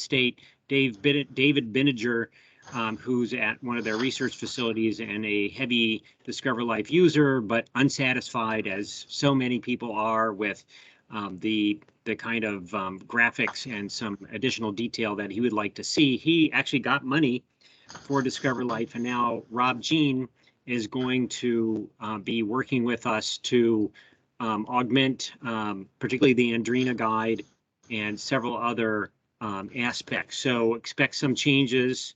State, David Binninger, who's at one of their research facilities and a heavy Discover Life user, but unsatisfied, as so many people are, with the kind of graphics and some additional detail that he would like to see. He actually got money for Discover Life, and now Rob Jean is going to be working with us to augment particularly the Andrina guide and several other aspects. So expect some changes.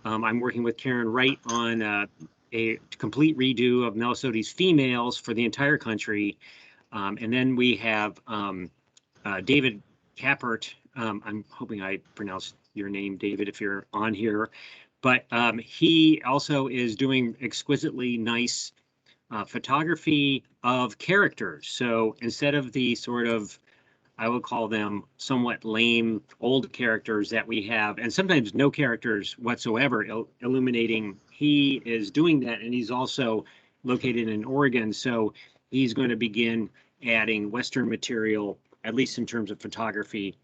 I'm working with Karen Wright on a complete redo of Melisodes females for the entire country. And then we have David Kappert. I'm hoping I pronounced your name, David, if you're on here. But he also is doing exquisitely nice photography of characters. So instead of the sort of, I would call them somewhat lame old characters that we have, and sometimes no characters whatsoever illuminating, he is doing that. And he's also located in Oregon. So he's going to begin adding Western material, at least in terms of photography,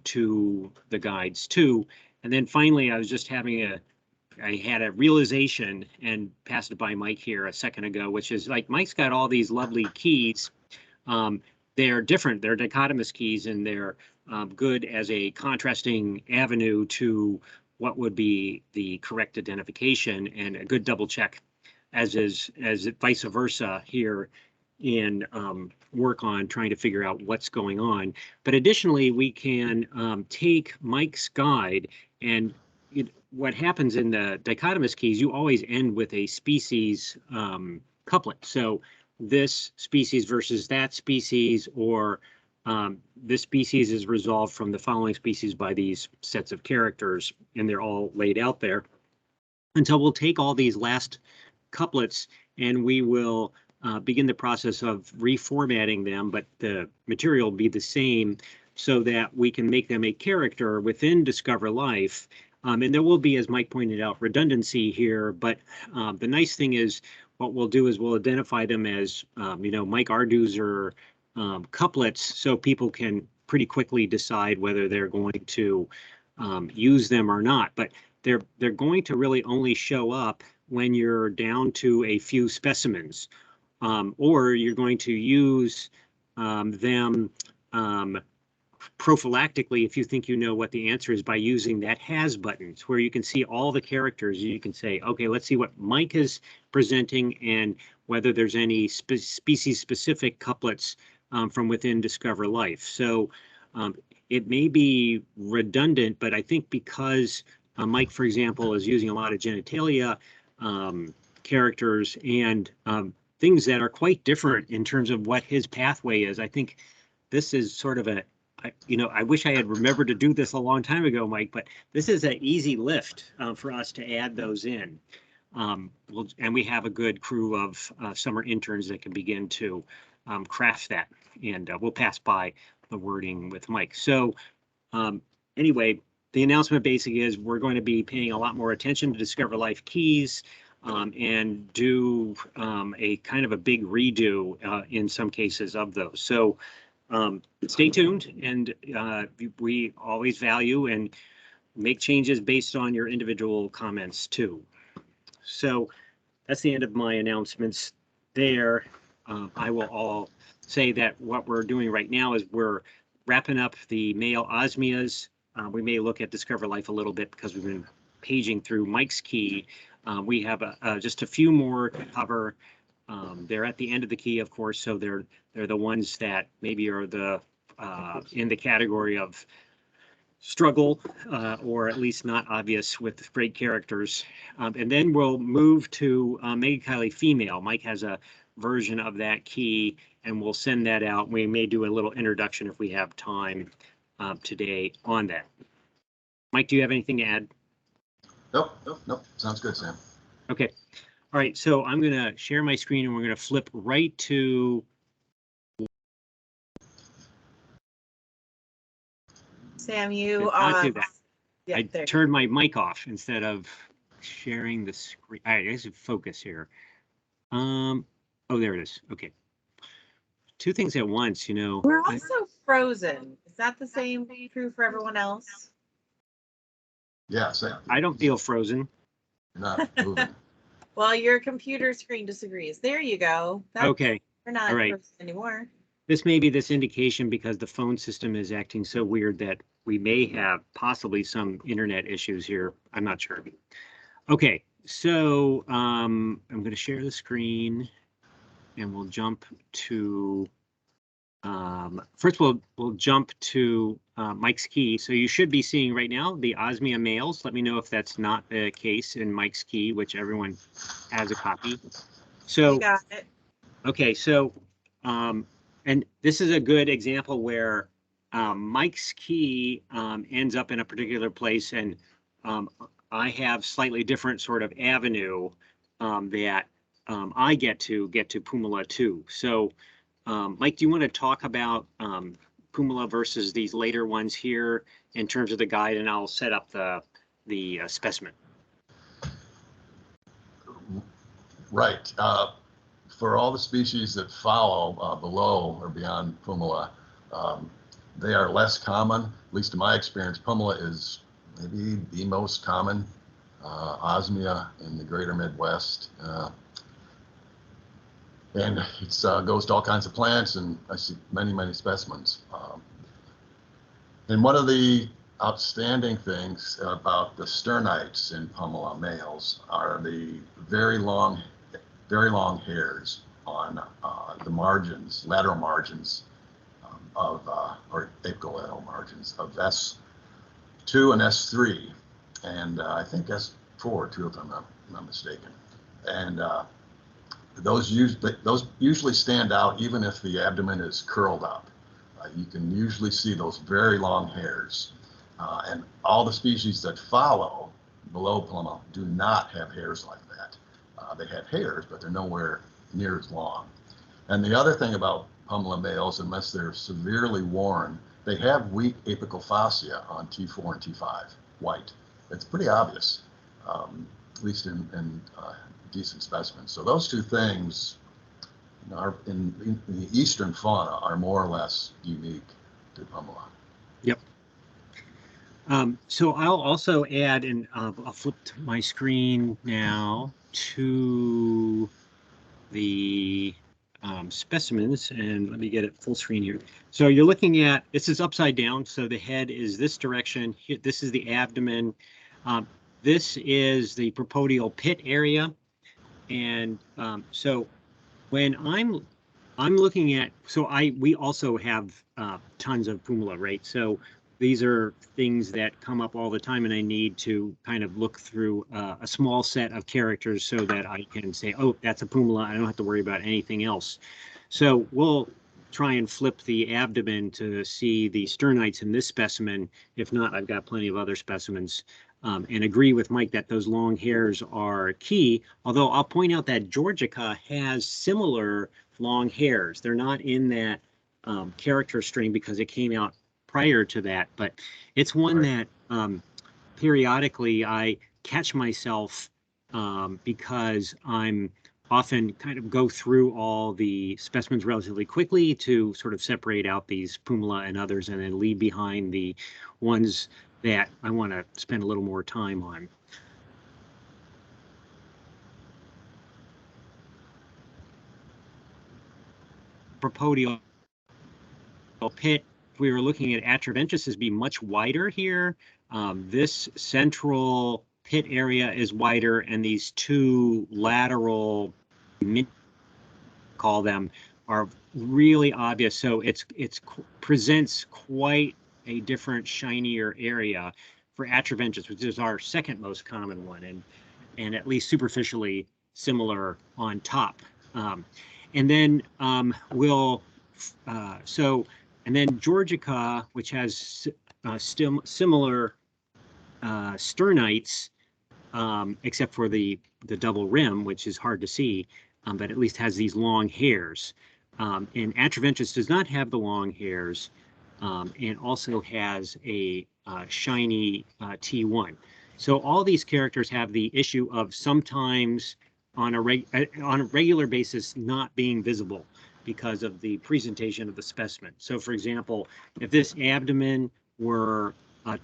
to the guides too. And then finally, I was just having I had a realization and passed it by Mike here a second ago, which is like Mike's got all these lovely keys. They're different. They're dichotomous keys, and they're good as a contrasting avenue to what would be the correct identification, and a good double check as vice versa here in work on trying to figure out what's going on. But additionally, we can take Mike's guide, and what happens in the dichotomous keys, you always end with a species couplet. So this species versus that species, or this species is resolved from the following species by these sets of characters, and they're all laid out there. And so we'll take all these last couplets and we will begin the process of reformatting them, but the material will be the same so that we can make them a character within Discover Life. And there will be, as Mike pointed out, redundancy here, but the nice thing is what we'll do is we'll identify them as, Mike Arduser couplets, so people can pretty quickly decide whether they're going to use them or not. But they're going to really only show up when you're down to a few specimens, or you're going to use them prophylactically if you think you know what the answer is, by using that has buttons where you can see all the characters. You can say, okay, let's see what Mike is presenting and whether there's any species specific couplets from within Discover Life. So it may be redundant, but I think because Mike, for example, is using a lot of genitalia characters and things that are quite different in terms of what his pathway is, I think this is sort of I wish I had remembered to do this a long time ago, Mike, but this is an easy lift for us to add those in. And we have a good crew of summer interns that can begin to craft that, and we'll pass by the wording with Mike. So anyway, the announcement basically is we're going to be paying a lot more attention to Discover Life keys and do a kind of a big redo in some cases of those. So stay tuned, and we always value and make changes based on your individual comments too. So that's the end of my announcements there. I will all say that what we're doing right now is we're wrapping up the male Osmias. We may look at Discover Life a little bit because we've been paging through Mike's key. We have just a few more to cover. They're at the end of the key, of course, so they're the ones that maybe are the in the category of struggle or at least not obvious with great characters. And then we'll move to Mega Kylie female. Mike has a version of that key, and we'll send that out. We may do a little introduction if we have time today on that. Mike, do you have anything to add? Nope. Sounds good, Sam. Okay. All right, so I'm going to share my screen and we're going to flip right to. Sam, you I turned my mic off instead of sharing the screen. All right, I should focus here. Oh, there it is. Okay. Two things at once, We're also frozen. Is that the same true for everyone else? Yeah, Sam. I don't feel frozen. You're not moving. Well, your computer screen disagrees. There you go. Okay. We're not All right. frozen anymore. This may be this indication because the phone system is acting so weird that we may have possibly some internet issues here. I'm not sure. Okay, so I'm going to share the screen and we'll jump to first we'll jump to Mike's key. So you should be seeing right now the Osmia males. Let me know if that's not the case in Mike's key, which everyone has a copy. So You got it. okay, so and this is a good example where Mike's key ends up in a particular place, and I have slightly different sort of avenue that I get to pumila too. So Mike, do you want to talk about pumila versus these later ones here in terms of the guide, and I'll set up the specimen. Right. For all the species that follow below or beyond pumila, they are less common. At least in my experience, pumila is maybe the most common Osmia in the greater Midwest. And it goes to all kinds of plants, and I see many, many specimens. And one of the outstanding things about the sternites in pumila males are the very long hairs on the margins, lateral margins or apical margins of S2 and S3, and I think S4 too, if I'm not mistaken. And those usually stand out even if the abdomen is curled up. You can usually see those very long hairs. And all the species that follow below pumila do not have hairs like that. They have hairs, but they're nowhere near as long. And the other thing about pumila males, unless they're severely worn, they have weak apical fascia on T4 and T5, white. It's pretty obvious, at least in decent specimens. So those two things are in the eastern fauna are more or less unique to pumila. Yep. So I'll also add, and I'll flip to my screen now to the specimens, and let me get it full screen here. So you're looking at, this is upside down, so the head is this direction. This is the abdomen. This is the propodial pit area. And so when I'm looking at, so we also have tons of pumila, right? So these are things that come up all the time, and I need to kind of look through a small set of characters so that I can say, oh, that's a pumila. I don't have to worry about anything else. So we'll try and flip the abdomen to see the sternites in this specimen. If not, I've got plenty of other specimens. And agree with Mike that those long hairs are key, although I'll point out that Georgica has similar long hairs. They're not in that character string because it came out prior to that, but it's one that periodically I catch myself because I'm often kind of go through all the specimens relatively quickly to sort of separate out these pumila and others, and then leave behind the ones that I want to spend a little more time on. Propodial pit, if we were looking at Atraventus, be much wider here. This central pit area is wider, and these two lateral, call them, are really obvious. So it presents quite a different, shinier area for Atraventus, which is our second most common one, and at least superficially similar on top. And then and then Georgica, which has similar sternites, except for the double rim, which is hard to see, but at least has these long hairs. And Atraventus does not have the long hairs, and also has a shiny T1. So all these characters have the issue of sometimes on a regular basis not being visible because of the presentation of the specimen. So for example, if this abdomen were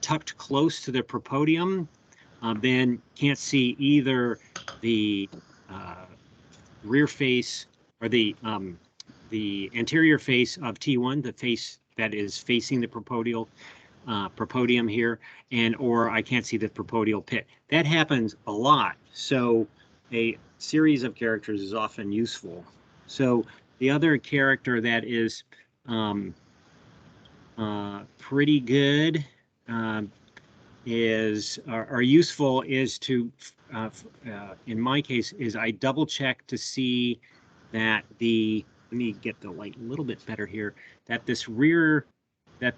tucked close to the propodium, then can't see either the rear face or the anterior face of T1, the face that is facing the propodium here, or I can't see the propodial pit. That happens a lot. So a series of characters is often useful. So the other character that is pretty good are useful is to, in my case, is I double check to see that let me get the light a little bit better here, that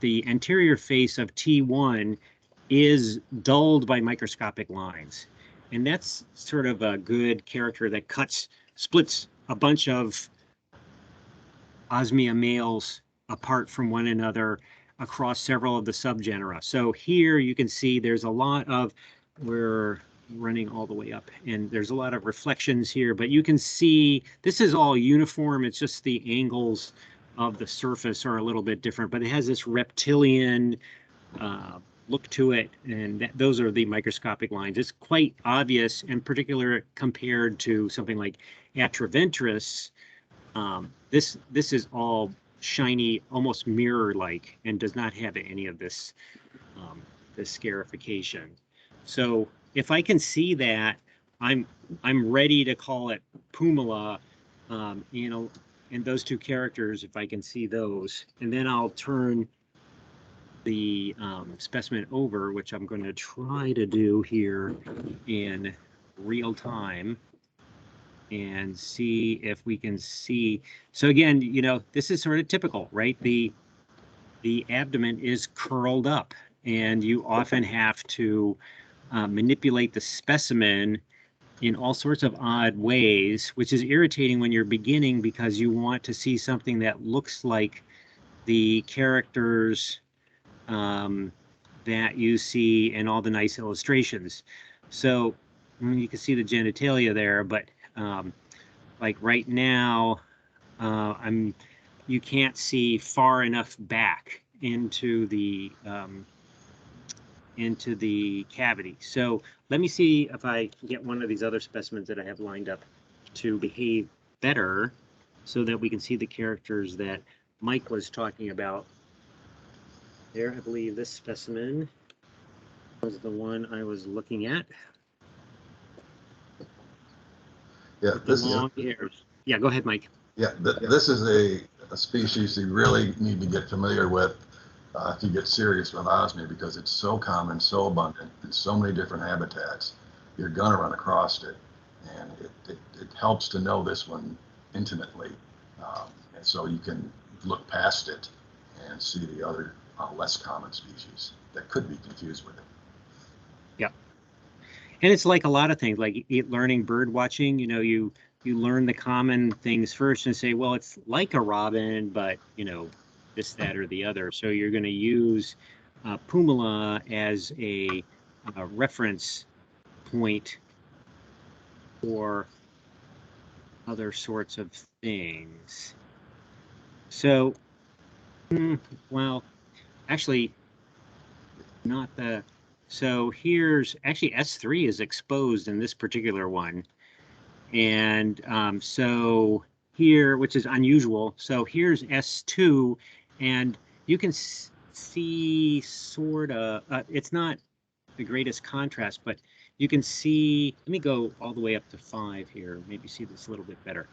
the anterior face of T1 is dulled by microscopic lines. And that's sort of a good character that splits a bunch of Osmia males apart from one another across several of the subgenera. So here you can see there's a lot of, we're running all the way up, and there's a lot of reflections here, but you can see this is all uniform. It's just the angles of the surface are a little bit different, but it has this reptilian look to it, and those are the microscopic lines. It's quite obvious, in particular compared to something like Atraventris. This is all shiny, almost mirror-like, and does not have any of this this scarification. So if I can see that, I'm ready to call it pumila, and those two characters, if I can see those, and then I'll turn the specimen over, which I'm going to try to do here in real time, and see if we can see. So again, this is sort of typical, right? The abdomen is curled up, and you often have to manipulate the specimen in all sorts of odd ways, which is irritating when you're beginning, because you want to see something that looks like the characters that you see in all the nice illustrations. So you can see the genitalia there, but like right now, you can't see far enough back into the cavity. So let me see if I can get one of these other specimens that I have lined up to behave better, so that we can see the characters that Mike was talking about. There, I believe this specimen was the one I was looking at. Yeah, this is. Long hairs. Yeah, go ahead, Mike. Yeah, this is a species you really need to get familiar with if you get serious with Osmia, because it's so common, so abundant, in so many different habitats. You're gonna run across it, and it helps to know this one intimately, and so you can look past it and see the other less common species that could be confused with it. Yeah, and it's like a lot of things, like learning bird watching. You learn the common things first and say, well, it's like a robin, but this, that, or the other. So you're going to use pumila as a reference point for other sorts of things. So, well, actually, not the. So here's actually S3 is exposed in this particular one. And so here, which is unusual, so here's S2, and you can see sort of, it's not the greatest contrast, but you can see, let me go all the way up to 5 here, maybe see this a little bit better.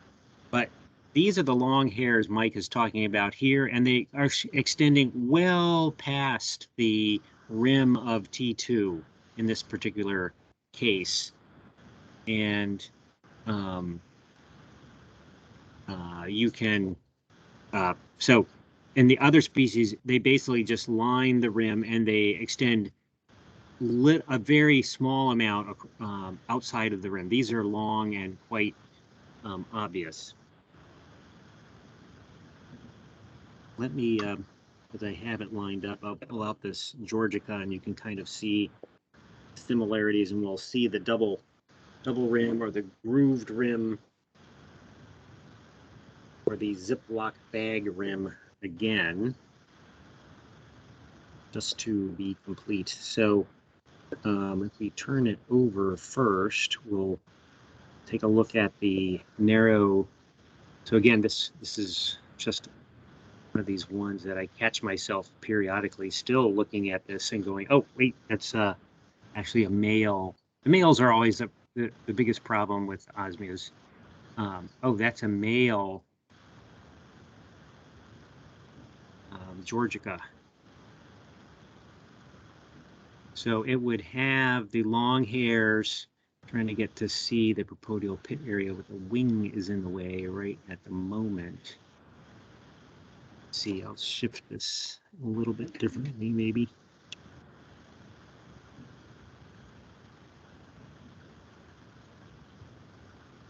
But these are the long hairs Mike is talking about here, and they are extending well past the rim of T2 in this particular case. And you can, so in the other species, they basically just line the rim and they extend a very small amount outside of the rim. These are long and quite obvious. Let me, as I have it lined up, I'll pull out this georgica, and you can kind of see similarities, and we'll see the double rim or the grooved rim, or the Ziploc bag rim again. just to be complete. So if we turn it over first, we'll take a look at the narrow. So again, this is just one of these ones that I catch myself periodically still looking at this and going, oh, wait, that's actually a male. The males are always the biggest problem with Osmias. Oh, that's a male georgica. So it would have the long hairs, trying to get to see the propodial pit area, but the wing is in the way right at the moment. Let's see, I'll shift this a little bit differently, maybe.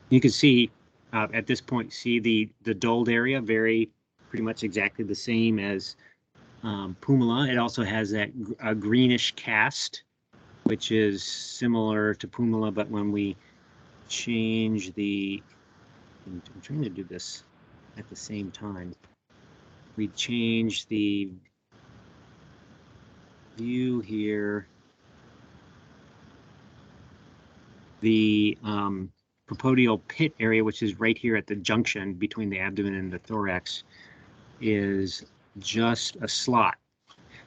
You can see at this point, see the dulled area, pretty much exactly the same as pumila. It also has that greenish cast, which is similar to pumila, but when we change I'm trying to do this at the same time. We change the view here. The propodial pit area, which is right here at the junction between the abdomen and the thorax, is just a slot.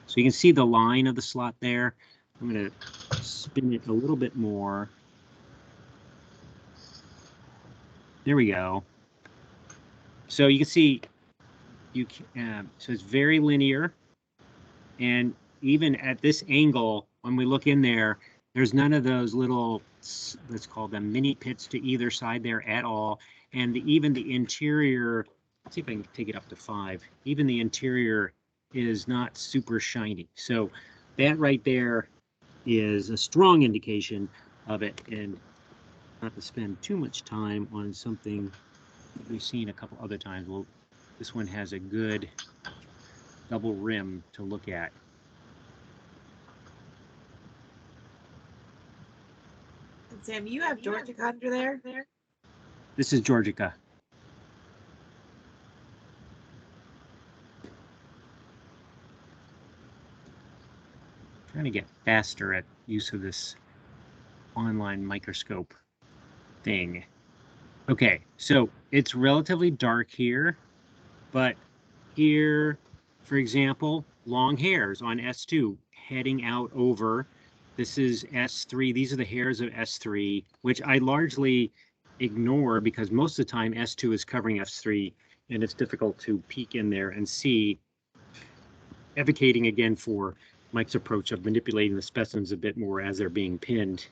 So you can see the line of the slot there. I'm going to spin it a little bit more. There we go. So you can see, so it's very linear. And even at this angle, when we look in there, there's none of those little, let's call them mini pits to either side there at all. And even the interior, let's see if I can take it up to 5. Even the interior is not super shiny. So that right there is a strong indication of it. And not to spend too much time on something that we've seen a couple other times. Well, this one has a good double rim to look at. And Sam, you have georgica under there? This is georgica. Trying to get faster at use of this online microscope thing. Okay, so it's relatively dark here, but here, for example, long hairs on S2 heading out over. This is S3. These are the hairs of S3, which I largely ignore because most of the time S2 is covering S3, and it's difficult to peek in there and see, advocating again for Mike's approach of manipulating the specimens a bit more as they're being pinned.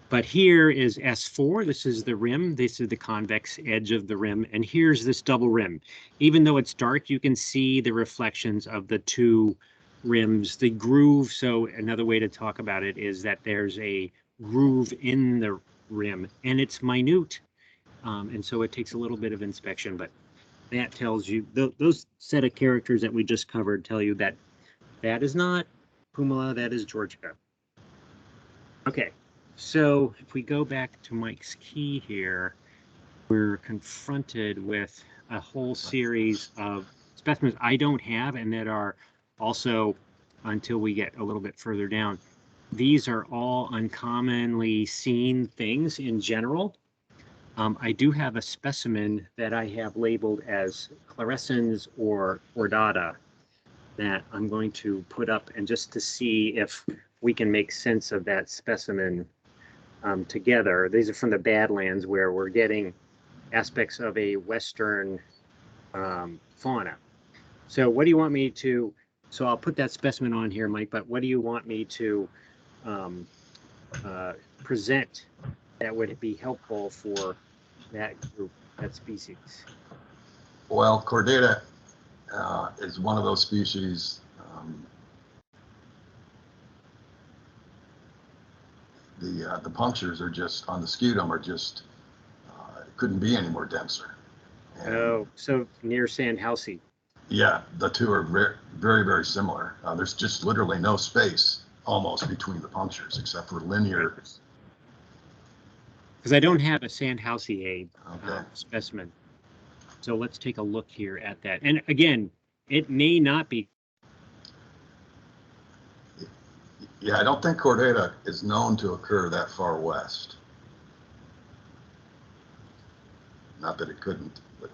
But here is S4. This is the rim. This is the convex edge of the rim. And here's this double rim. Even though it's dark, you can see the reflections of the two rims, the groove. So another way to talk about it is that there's a groove in the rim and it's minute. And so it takes a little bit of inspection, but that tells you, those set of characters that we just covered tell you that that is not pumila, that is georgica. Okay. So if we go back to Mike's key here, we're confronted with a whole series of specimens I don't have and that are also, until we get a little bit further down, these are all uncommonly seen things in general. I do have a specimen that I have labeled as Clarescens or Ordata that I'm going to put up, and just to see if we can make sense of that specimen together. These are from the Badlands, where we're getting aspects of a Western fauna. So what do you want me to, so I'll put that specimen on here, Mike, but what do you want me to present that would be helpful for that group, that species? Well, Chordata is one of those species. The punctures are just on the scutum are just couldn't be any more denser. And oh, so near Sandhousey. yeah, the two are very, very, very similar. There's just literally no space almost between the punctures except for linear. Because I don't have a Sandhousey Okay. specimen. So let's take a look here at that. And again, it may not be. Yeah, I don't think chordata is known to occur that far west. Not that it couldn't, but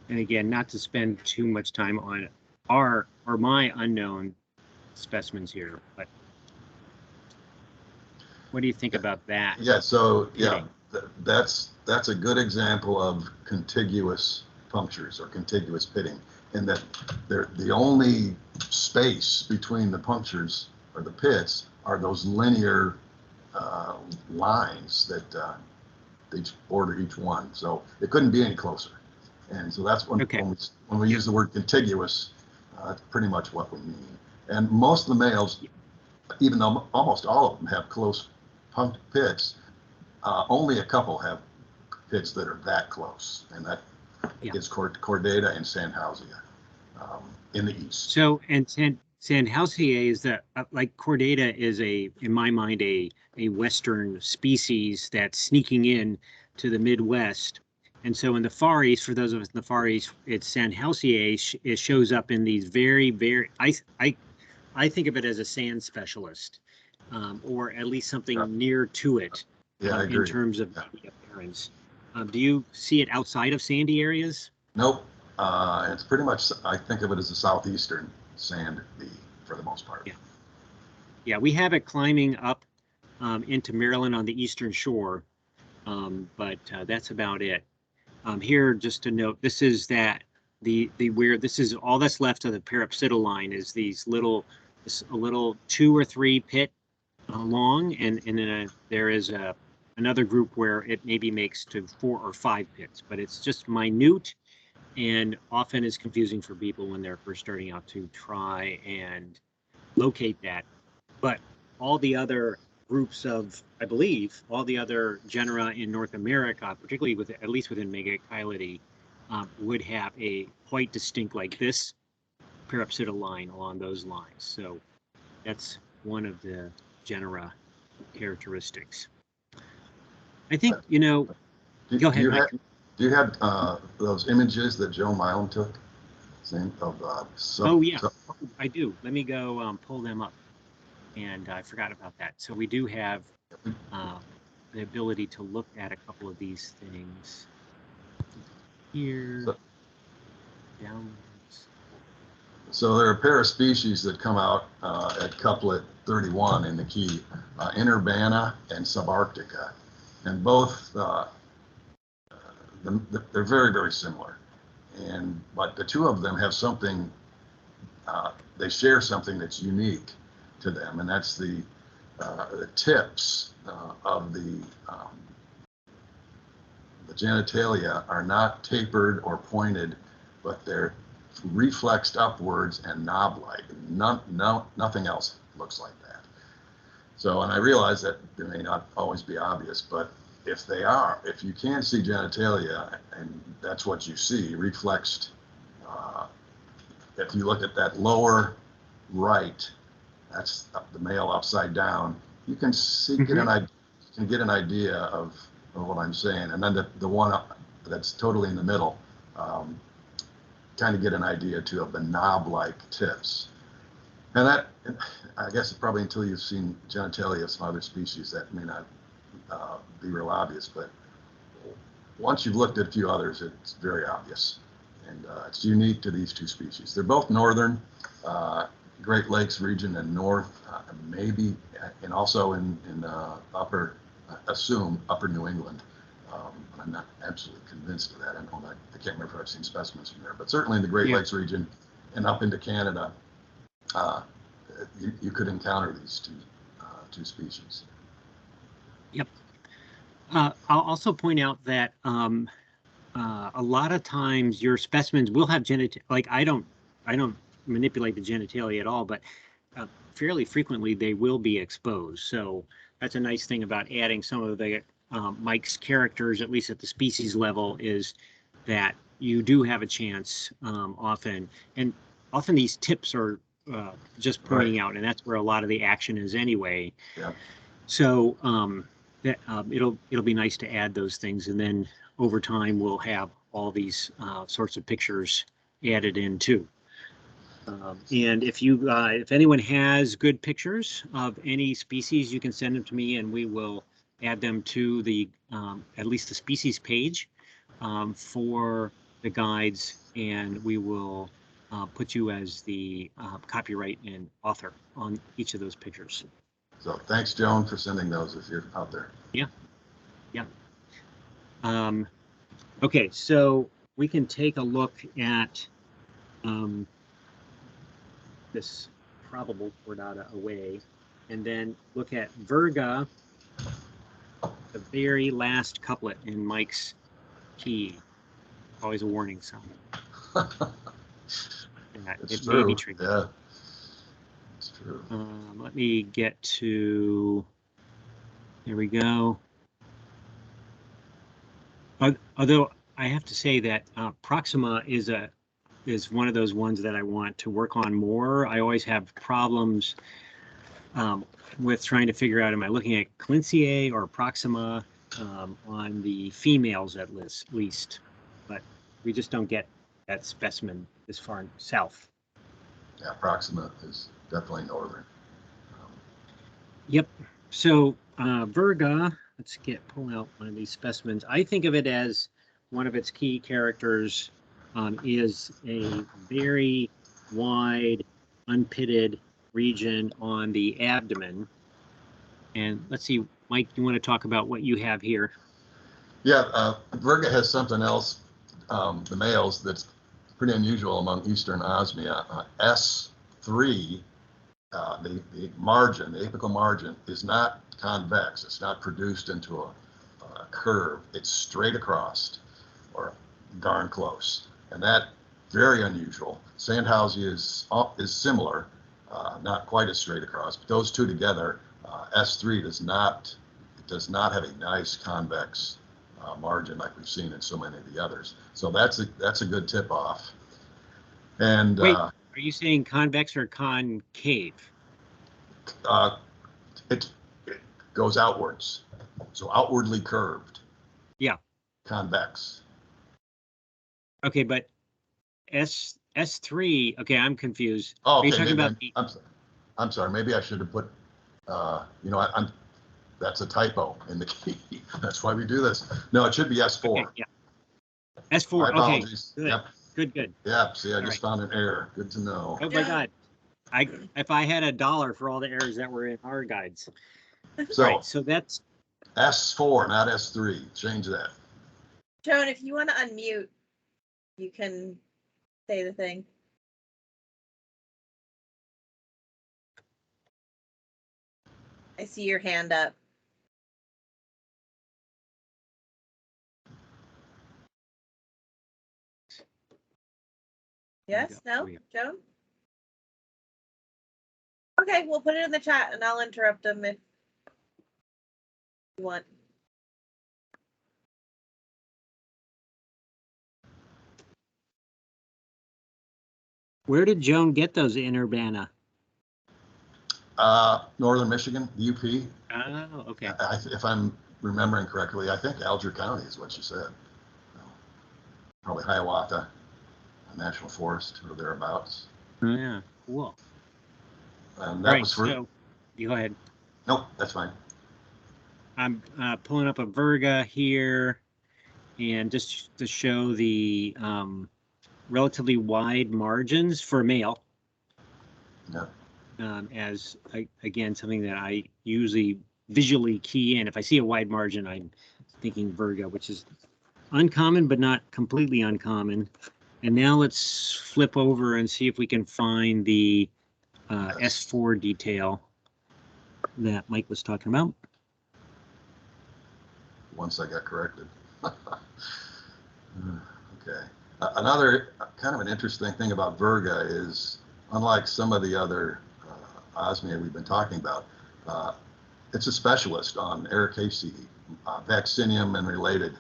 And again, not to spend too much time on our or my unknown specimens here, but what do you think about that? yeah. So yeah, Pitting? that's a good example of contiguous punctures or contiguous pitting, in that they're the only space between the punctures or the pits are those linear lines that they border each one. So it couldn't be any closer. And so that's when, Okay. when we use the word contiguous, that's pretty much what we mean. And most of the males, even though almost all of them have close punched pits, only a couple have pits that are that close, and that is chordata and Sandhausia in the east. So, and Sandhausia is that like chordata is in my mind, a Western species that's sneaking in to the Midwest. And so in the Far East, for those of us in the Far East, it's Sandhausia. It shows up in these very, I think of it as a sand specialist, or at least something near to it. Yeah, I agree. In terms of the appearance. Do you see it outside of sandy areas? Nope. It's pretty much, I think of it as a southeastern sand bee for the most part. Yeah. Yeah, we have it climbing up into Maryland on the eastern shore, but that's about it. Here, just to note, this is where this is all that's left of the parapsidoline is these a little 2 or 3 pit long, and then there is another group where it maybe makes to 4 or 5 pits, but it's just minute and often is confusing for people when they're first starting out to try and locate that. But all the other groups of, I believe, all the other genera in North America, particularly at least within Megachilidae, would have a quite distinct, like this, parapsidoline along those lines. So that's one of the genera characteristics. I think, go ahead, Mike. Do you have those images that Joe Milam took? Oh, yeah, I do. Let me go pull them up. And I forgot about that. So we do have the ability to look at a couple of these things here, downwards. So there are a pair of species that come out at couplet 31 in the key, Interbana and Subarctica. And both, they're very, very similar. But the two of them have something, they share something that's unique to them, and that's the tips of the genitalia are not tapered or pointed, but they're reflexed upwards and knob-like. Nothing else looks like that. So, and I realize that they may not always be obvious, but if you can see genitalia and that's what you see, reflexed, if you look at that lower right, that's the male upside down, you can see, get an idea of what I'm saying. And then the one that's totally in the middle, kind of get an idea too of the knob-like tips. And that, I guess probably until you've seen genitalia of some other species, that may not be real obvious, but once you've looked at a few others, it's very obvious. And it's unique to these two species. They're both northern, Great Lakes region and north, maybe, and also in upper New England. I'm not absolutely convinced of that. I can't remember if I've seen specimens from there, but certainly in the Great Lakes region and up into Canada, you could encounter these two species. Yep. I'll also point out that a lot of times your specimens will have like I don't manipulate the genitalia at all, but fairly frequently they will be exposed. So that's a nice thing about adding some of the Mike's characters, at least at the species level, is that you do have a chance often, and often these tips are just pointing out, and that's where a lot of the action is anyway. Yeah. So that it'll be nice to add those things, and then over time we'll have all these sorts of pictures added in too. And if anyone has good pictures of any species, you can send them to me, and we will add them to the at least the species page for the guides, and we will put you as the copyright and author on each of those pictures. So thanks, Joan, for sending those if you're out there. Yeah. Okay, so we can take a look at this probable chordata away, and then look at virga, the very last couplet in Mike's key. Always a warning sound. It's it may be true. tricky. Yeah, it's true. Let me get to. There we go. Although I have to say that Proxima is one of those ones that I want to work on more. I always have problems with trying to figure out, am I looking at Clinciae or Proxima on the females at least, but we just don't get that specimen this far south. Yeah, Proxima is definitely northern. Yep. So virga, let's pull out one of these specimens. I think of it as one of its key characters is a very wide, unpitted region on the abdomen. And let's see, Mike, you want to talk about what you have here? Yeah, virga has something else, the males, that's pretty unusual among eastern Osmia. S3, the margin, the apical margin, is not convex. It's not produced into a curve. It's straight across, or darn close. And that, very unusual. Sandhausia is similar, not quite as straight across, but those two together, S3 does not have a nice convex margin like we've seen in so many of the others. So that's a good tip off. And wait, are you saying convex or concave? It goes outwards, so outwardly curved. Yeah. Convex. Okay, but S3. Okay, I'm confused. Oh, okay. Are you talking about I'm sorry. Maybe I should have put. That's a typo in the key. That's why we do this. No, it should be S4. Okay, yeah. S4. My okay. apologies. Good. Yep. Good. Yeah. See, I just right. found an error. Good to know. Oh my God. If I had $1 for all the errors that were in our guides. So, right, so that's S4, not S3. Change that. Joan, if you want to unmute, you can say the thing. I see your hand up. Yes? No? Joan? Okay, we'll put it in the chat and I'll interrupt them if you want. Where did Joan get those in Urbana? Northern Michigan, UP. Oh, okay. If I'm remembering correctly, I think Alger County is what you said. Probably Hiawatha National Forest or thereabouts. Oh, yeah, cool. And that was for. So, you go ahead. Nope, that's fine. I'm pulling up a virga here, and just to show the relatively wide margins for male. Yeah. As again, something that I usually visually key in. If I see a wide margin, I'm thinking virga, which is uncommon, but not completely uncommon. And now let's flip over and see if we can find the S4 detail that Mike was talking about. Once I got corrected. Okay. Another kind of an interesting thing about virga is, unlike some of the other Osmia we've been talking about, it's a specialist on Ericaceae, vaccinium and related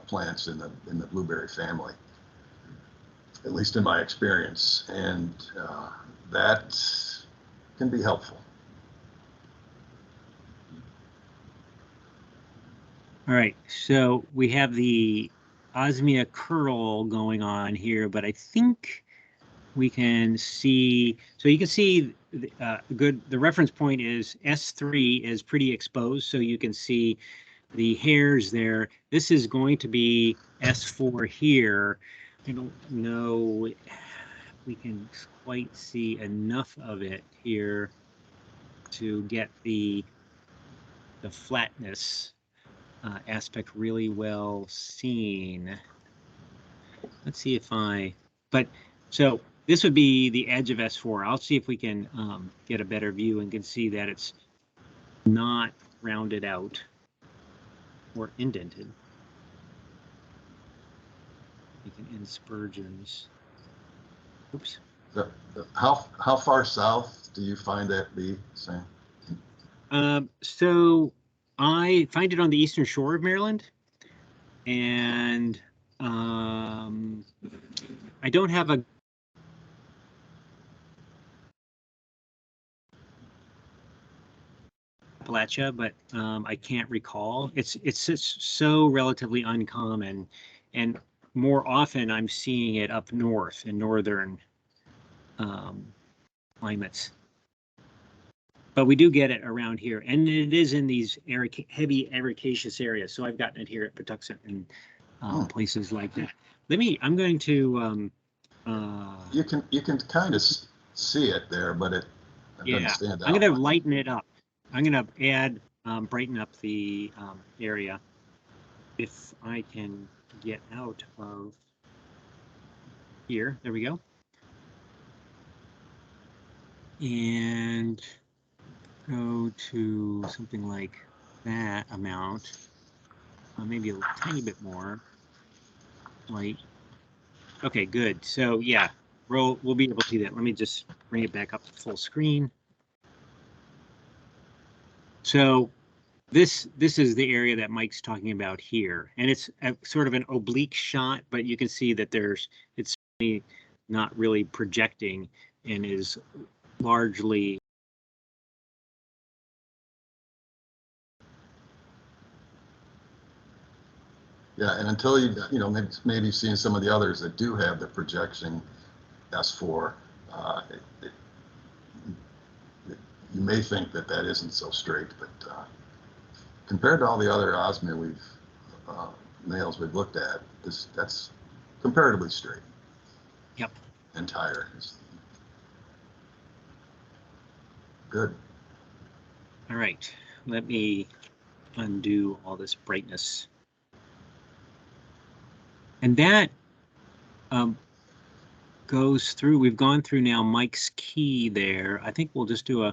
plants in the blueberry family, at least in my experience, and that can be helpful. All right, so we have the Osmia curl going on here, but I think we can see, so you can see the reference point is S3 is pretty exposed, so you can see the hairs there. This is going to be S4 here. I don't know if we can quite see enough of it here to get the flatness aspect really well seen. Let's see if so this would be the edge of S4. I'll see if we can get a better view and can see that it's not rounded out or indented. You can end spurgeons. Oops. How far south do you find that be, Sam? So I find it on the eastern shore of Maryland, and I don't have a Appalachia, but I can't recall. It's just so relatively uncommon, and more often I'm seeing it up north in northern climates. But we do get it around here, and it is in these heavy ericaceous areas. So I've gotten it here at Patuxent and places like that. I'm going to. You can kind of see it there, but it doesn't stand out. I'm going to lighten it up. I'm going to add, brighten up the area. If I can get out of here, there we go. And go to something like that amount, maybe a tiny bit more light. Okay, good. So yeah, we'll be able to see that. Let me just bring it back up to full screen. So this is the area that Mike's talking about here, and it's sort of an oblique shot, but you can see that it's really not really projecting and is largely. Yeah, and until maybe you've seen some of the others that do have the projection S4, you may think that isn't so straight, but compared to all the other Osmia males we've looked at, that's comparatively straight. Yep. Entire. Good. All right, let me undo all this brightness. And that goes through, we've gone through now Mike's key there. I think we'll just do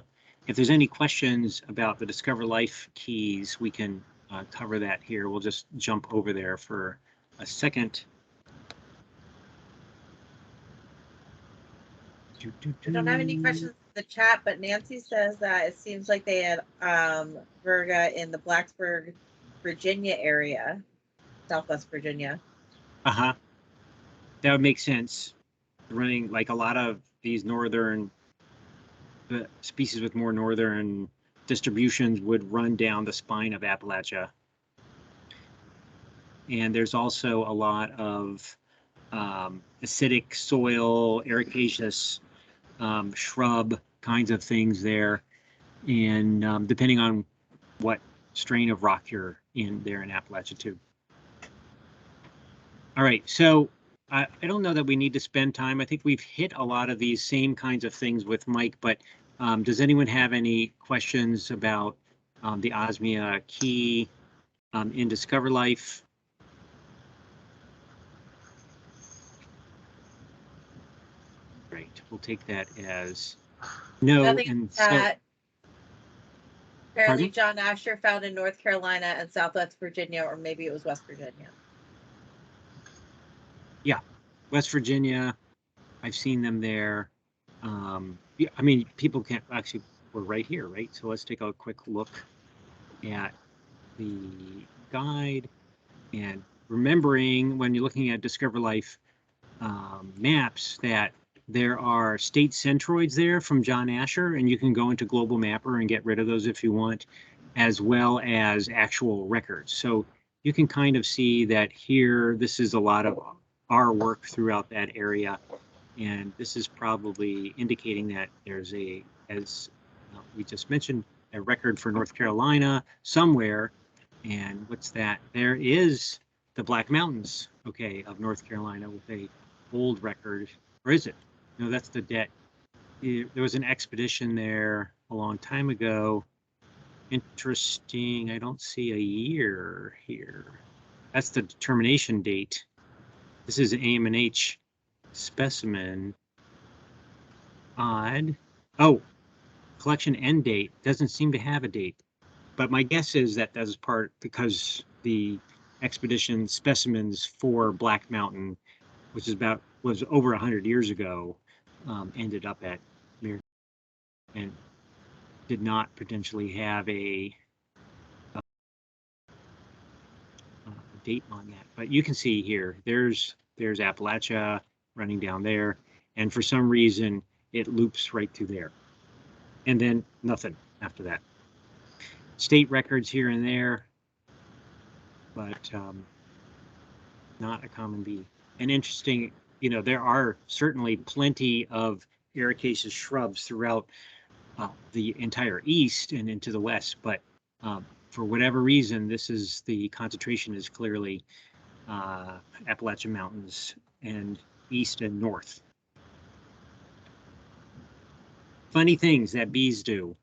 if there's any questions about the Discover Life keys, we can cover that here. We'll just jump over there for a second. We don't have any questions in the chat, but Nancy says that it seems like they had virga in the Blacksburg, Virginia area, Southwest Virginia. Uh-huh. That would make sense. Running like a lot of these northern species with more northern distributions would run down the spine of Appalachia. And there's also a lot of acidic soil, ericaceous shrub kinds of things there. And depending on what strain of rock you're in there in Appalachia too. All right, so I don't know that we need to spend time. I think we've hit a lot of these same kinds of things with Mike, but does anyone have any questions about the Osmia key in Discover Life? Great, we'll take that as no. Nothing And that. Apparently, Pardon? John Asher found in North Carolina and Southwest Virginia, or maybe it was West Virginia. Yeah, West Virginia, I've seen them there. Yeah, I mean, people can't actually, we're right here, right? So let's take a quick look at the guide, and remembering when you're looking at Discover Life maps that there are state centroids there from John Asher, and you can go into Global Mapper and get rid of those if you want, as well as actual records. So you can kind of see that here, this is a lot of our work throughout that area. And this is probably indicating that there's a, as we just mentioned, a record for North Carolina somewhere. And what's that? There is the Black Mountains, okay, of North Carolina with a old record. Or is it? No, that's the debt. There was an expedition there a long time ago. Interesting. I don't see a year here. That's the determination date. This is an AMH specimen. Odd. Oh, collection end date doesn't seem to have a date. But my guess is that that's part because the expedition specimens for Black Mountain, which is was over 100 years ago, ended up at Mir and did not potentially have a date on that. But you can see here, there's Appalachia running down there, and for some reason it loops right through there, and then nothing after that. State records here and there, but not a common bee. And interesting, you know, there are certainly plenty of ericaceous shrubs throughout the entire east and into the west, but for whatever reason, this is the concentration is clearly Appalachian Mountains and east and north. Funny things that bees do.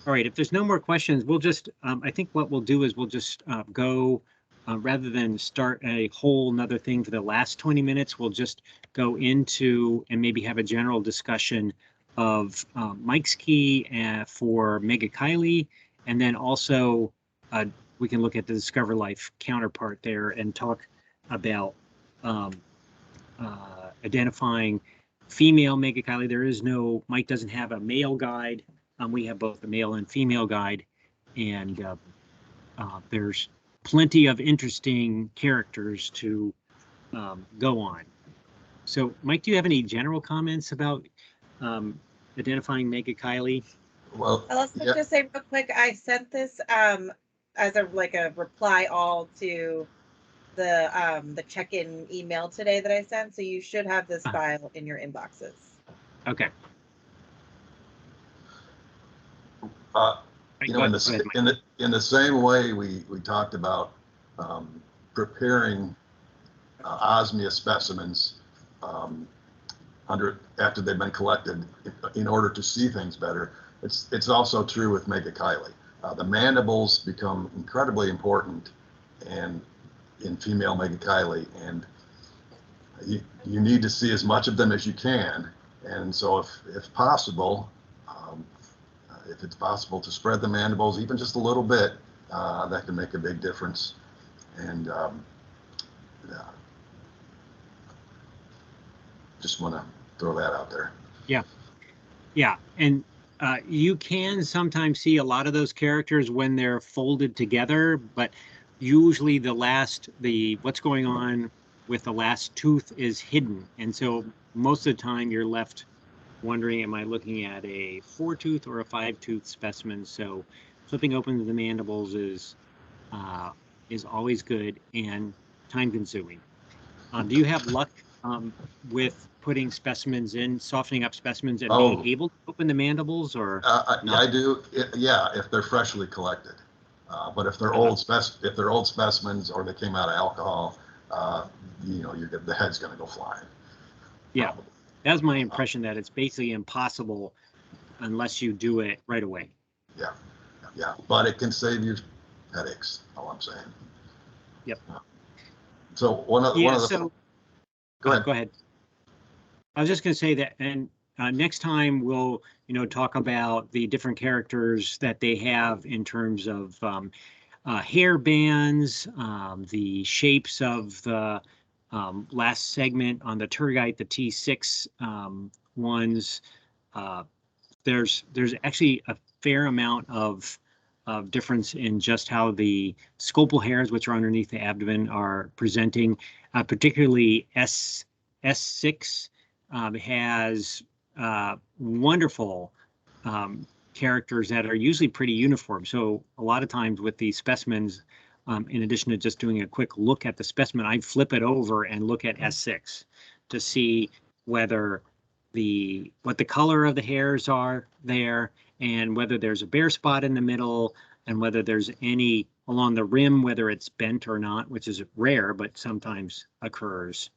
All right, if there's no more questions, we'll just, I think what we'll do is we'll just go, rather than start a whole nother thing for the last 20 minutes, we'll just go into and maybe have a general discussion of Mike's key for Megachile, and then also we can look at the Discover Life counterpart there and talk about identifying female Megachile. There is no, Mike doesn't have a male guide. We have both a male and female guide, and there's plenty of interesting characters to go on. So, Mike, do you have any general comments about identifying Megachile? Well, Let's just say real quick, I sent this as a reply all to the check-in email today that I sent, so you should have this file in your inboxes. Okay. You know, in the same way we talked about preparing Osmia specimens after they've been collected in order to see things better, it's also true with Megachile. The mandibles become incredibly important and in female Megachile, and you need to see as much of them as you can. And so if possible, if it's possible to spread the mandibles even just a little bit, that can make a big difference. And just want to throw that out there. Yeah, yeah, and you can sometimes see a lot of those characters when they're folded together, but usually what's going on with the last tooth is hidden, and so most of the time you're left wondering, am I looking at a 4-tooth or a 5-tooth specimen? So flipping open the mandibles is always good and time consuming. Do you have luck with putting specimens in, softening up specimens and being able to open the mandibles, or? I do. Yeah, if they're freshly collected. But if they're old specimens or they came out of alcohol, you know, the head's going to go flying. Yeah. That's my impression, that it's basically impossible unless you do it right away. Yeah, yeah, but it can save you headaches. All I'm saying. Yep. So one of the. Go ahead. Go ahead. I was just going to say that, and next time we'll talk about the different characters that they have in terms of hair bands, the shapes of the last segment on the Turgite, the T6 ones. There's actually a fair amount of difference in just how the scopal hairs, which are underneath the abdomen, are presenting. Particularly S6 has wonderful characters that are usually pretty uniform. So a lot of times with these specimens, in addition to just doing a quick look at the specimen, I flip it over and look at S6 to see whether what the color of the hairs are there, and whether there's a bare spot in the middle, and whether there's any along the rim, whether it's bent or not, which is rare, but sometimes occurs.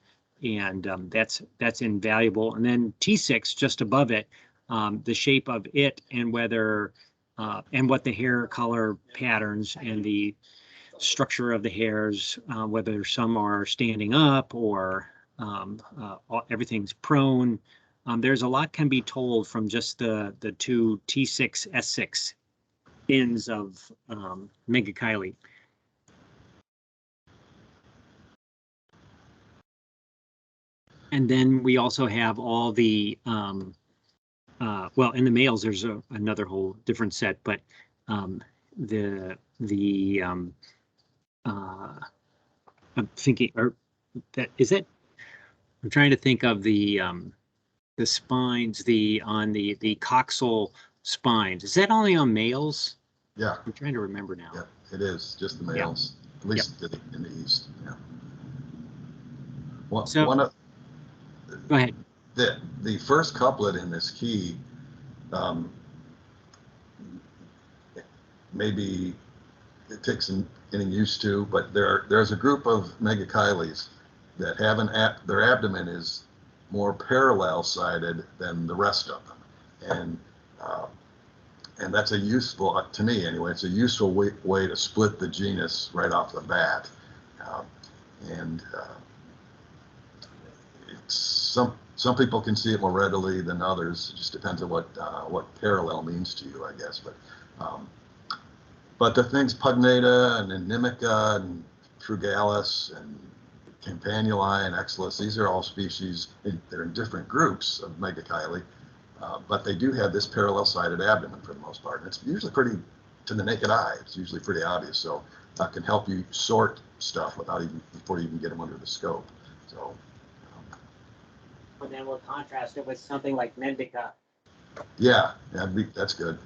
And that's invaluable. And then T6 just above it, the shape of it and whether and what the hair color patterns and the structure of the hairs, whether some are standing up or everything's prone. There's a lot can be told from just the two T6, S6 ends of megachile. And then we also have all the, well, in the males, there's another whole different set, but I'm thinking, or that is it. I'm trying to think of the spines, on the coxal spines. Is that only on males? Yeah. I'm trying to remember now. Yeah, it is just the males, at least in the East. Yeah. Well, So, go ahead. The first couplet in this key, maybe it takes some getting used to, but there's a group of megachiles that have their abdomen is more parallel sided than the rest of them, and that's a useful, to me anyway, it's a useful way to split the genus right off the bat, some people can see it more readily than others. It just depends on what parallel means to you, I guess. But the things pugnata and inimica and frugalis and campanuli and exelis, these are all species. They're in different groups of megachile, but they do have this parallel-sided abdomen for the most part. And it's usually pretty, to the naked eye, it's usually pretty obvious. So that can help you sort stuff before you even get them under the scope. So. And then we'll contrast it with something like Mendica. Yeah, that's good.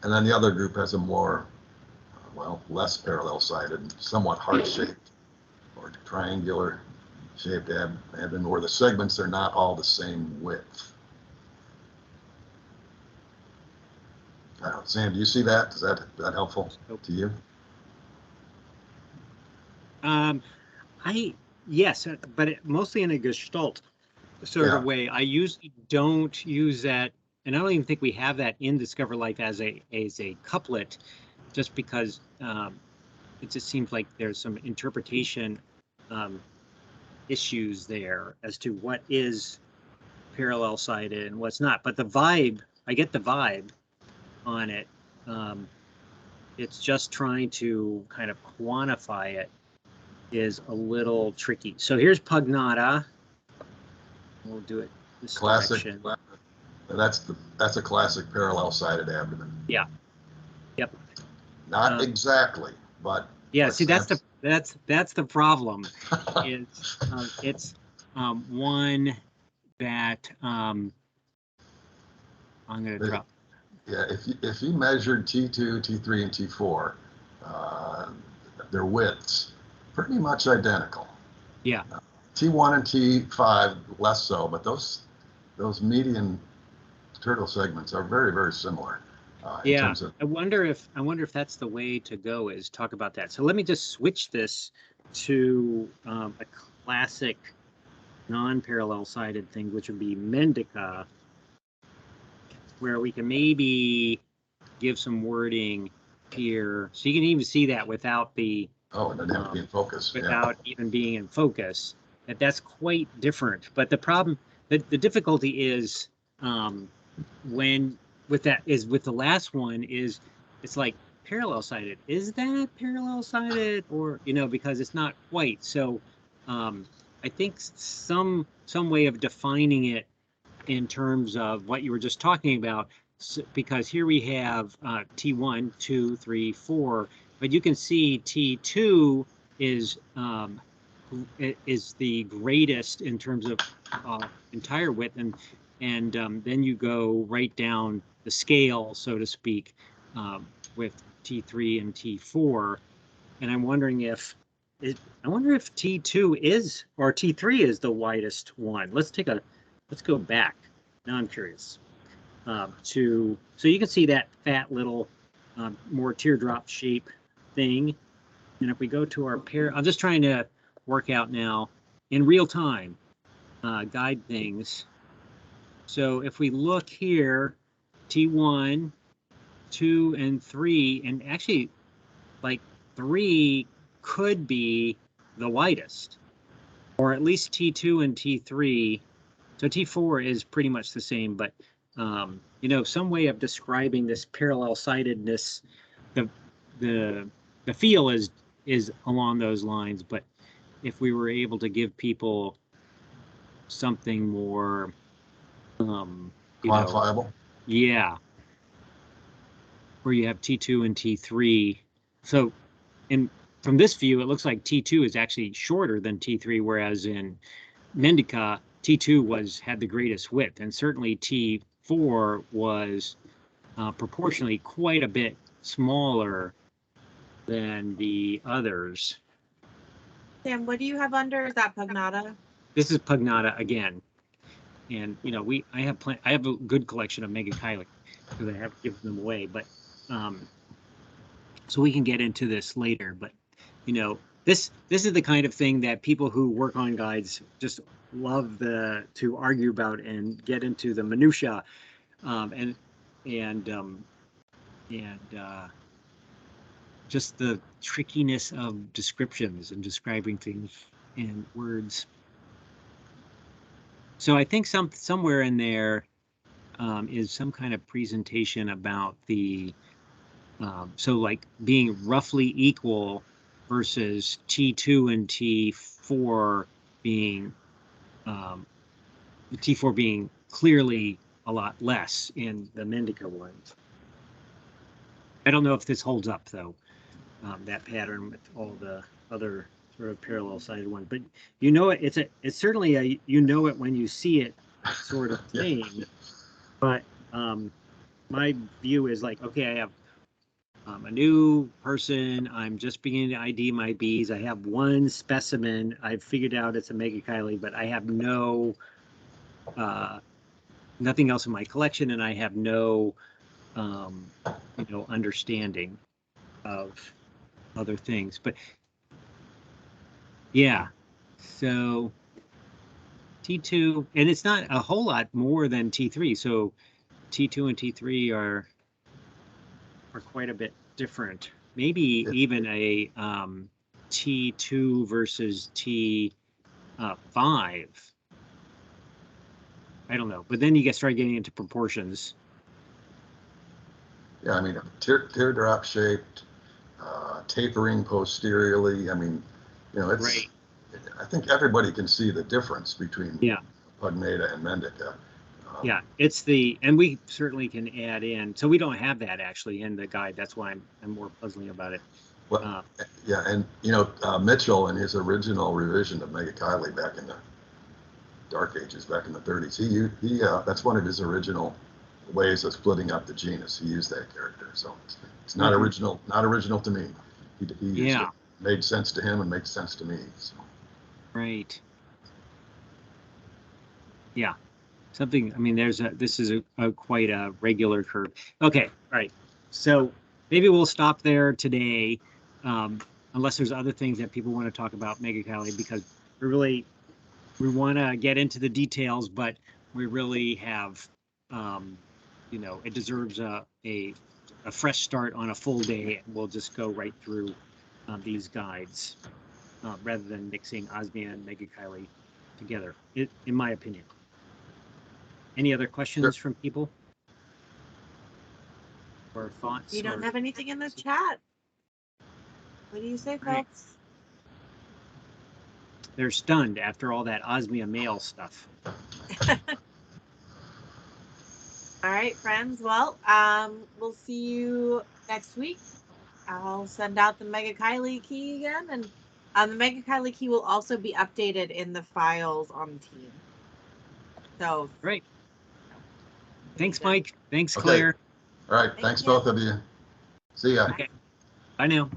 And then the other group has a more, less parallel-sided, somewhat heart-shaped or triangular shaped abdomen, where the segments are not all the same width. Sam, do you see that? Is that helpful to you? Yes, but mostly in a Gestalt sort of way. I usually don't use that, and I don't even think we have that in Discover Life as a couplet, just because it just seems like there's some interpretation issues there as to what is parallel-sided and what's not. But the vibe, I get the vibe on it. It's just trying to kind of quantify it is a little tricky. So here's pugnata. We'll do it this direction. That's a classic parallel-sided abdomen. Yeah. Yep. Not exactly, but yeah. See, that's the problem. Is it's one that I'm going to drop. Yeah, if you measured T2, T3, and T4, their widths pretty much identical. Yeah. T1 and T5 less so, but those median turtle segments are very, very similar. In terms of, I wonder if that's the way to go, is talk about that. So let me just switch this to a classic non-parallel-sided thing, which would be Mendica, where we can maybe give some wording here, so you can even see that without the it doesn't have to be in focus. Without even being in focus. That's quite different. But the problem, the difficulty is when with the last one is it's like parallel-sided. Is that parallel-sided, or because it's not quite. So I think some way of defining it in terms of what you were just talking about, because here we have T1, 2, 3, 4, but you can see T2 is the greatest in terms of entire width, and then you go right down the scale, so to speak, with T3 and T4. And I'm wondering if T2 is, or T3 is the widest one. Let's go back. Now I'm curious. So you can see that fat little, more teardrop shape thing. And if we go to our pair, I'm just trying to work out now in real time, guide things. So if we look here, T1, 2, and 3, and actually like 3 could be the widest, or at least T2 and T3. So T4 is pretty much the same, but you know, some way of describing this parallel-sidedness, the feel is along those lines. But if we were able to give people something more quantifiable, yeah, where you have T2 and T3. So from this view, it looks like T2 is actually shorter than T3, whereas in Mendica, T2 had the greatest width, and certainly T4 was proportionally quite a bit smaller than the others. Sam, what do you have under? Is that Pugnata? This is Pugnata again, and you know I have a good collection of Megachile because I have given them away, but so we can get into this later. But you know, this is the kind of thing that people who work on guides just love to argue about and get into the minutia, and just the trickiness of descriptions and describing things in words. So I think somewhere in there is some kind of presentation about the so like being roughly equal versus T2 and T4 being the T4 being clearly a lot less in the Mendica ones. I don't know if this holds up though, that pattern with all the other sort of parallel-sided ones. But you know it's certainly a you know it when you see it sort of thing. Yeah. But my view is like, okay, I have a new person. I'm just beginning to ID my bees. I have one specimen. I've figured out it's a Megachile, but I have nothing else in my collection, and I have no, you know, understanding of other things. But yeah, so T2, and it's not a whole lot more than T3. So T2 and T3 are quite a bit different. Maybe even a T2 versus T5. I don't know, but then you start getting into proportions. Yeah, I mean, teardrop shaped, tapering posteriorly. I mean, you know, it's. Right. I think everybody can see the difference between Pugnata and Mendica. Yeah, it's and we certainly can add in. So we don't have that actually in the guide. That's why I'm more puzzling about it. Well, yeah, and you know, Mitchell in his original revision of Megachile back in the Dark Ages, back in the 30s, he that's one of his original ways of splitting up the genus. He used that character, so it's not original, not original to me. He used it. Made sense to him and makes sense to me. So. Right. Yeah. Something. I mean, this is a quite a regular curve. Okay. All right. So maybe we'll stop there today, unless there's other things that people want to talk about Megachile, because we want to get into the details, but we really have, you know, it deserves a fresh start on a full day. We'll just go right through these guides rather than mixing Osmia and Megachile together, in my opinion. Any other questions from people? Or thoughts? You don't have anything in the chat. What do you say, folks? They're stunned after all that Osmia male stuff. All right, friends. Well, we'll see you next week. I'll send out the Megachile key again, and the Megachile key will also be updated in the files on the team. So great. Thanks, Mike. Thanks, Okay. Claire. All right, Thank thanks you. both of you. See ya. Okay. Bye now.